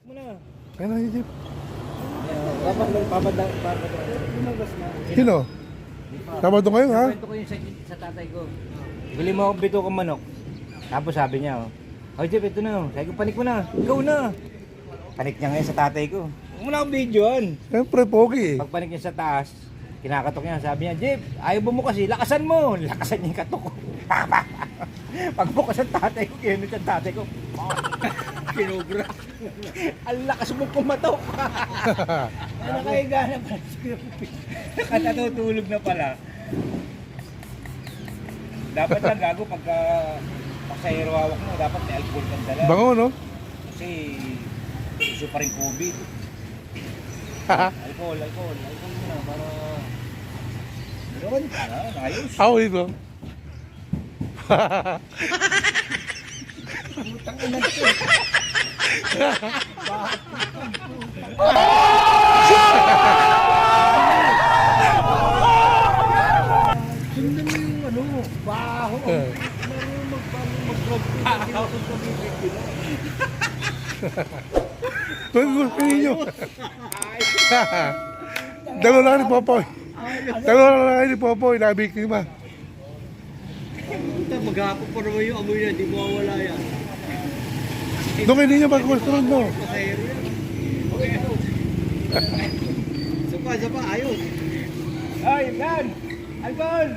Mo na. Kaya na, Jeep. Babad. Lumabas na. Sino? Sabado ngayon, ha? Kwento ko yun sa tatay ko. Bili mo akong bito kong manok. Tapos sabi niya, oh, Jeff, ito na. Sabi ko, panik mo na. Ikaw na. Panik niya ngayon sa tatay ko. Huwag mo na akong videoan. Siyempre, pogi. Pag panik niya sa taas, kinakatok niya. Sabi niya, Jeff, ayaw mo kasi. Lakasan mo. Lakasan niya yung katok ko. Pag bukas ang tatay ko, kinunod ang tatay ko. Kinobra. Ang lakas mo pumatok. Nakahiga na pala. Nakatutulog na pala. Dapat lang gago pagka sa hawak mo, dapat may alcohol kang dala. Bango, no? Kasi gusto pa rin COVID. Alcohol muna para... Meron, ayos. Ako dito. Putang ina to. Sundan mo yung ano, baho. Marunong mag-vlog ko. Gusto ninyo. Dalawa lang ni Popoy. Dalawa lang ni Popoy. Nabiktima. Maghapon pa naman yung amoy na, di mawawala yan. Doon kayo ninyo mag-restaurant, no? Pasahero yan. Okay. Isa pa, ayos. Ay, yan! Alcohol!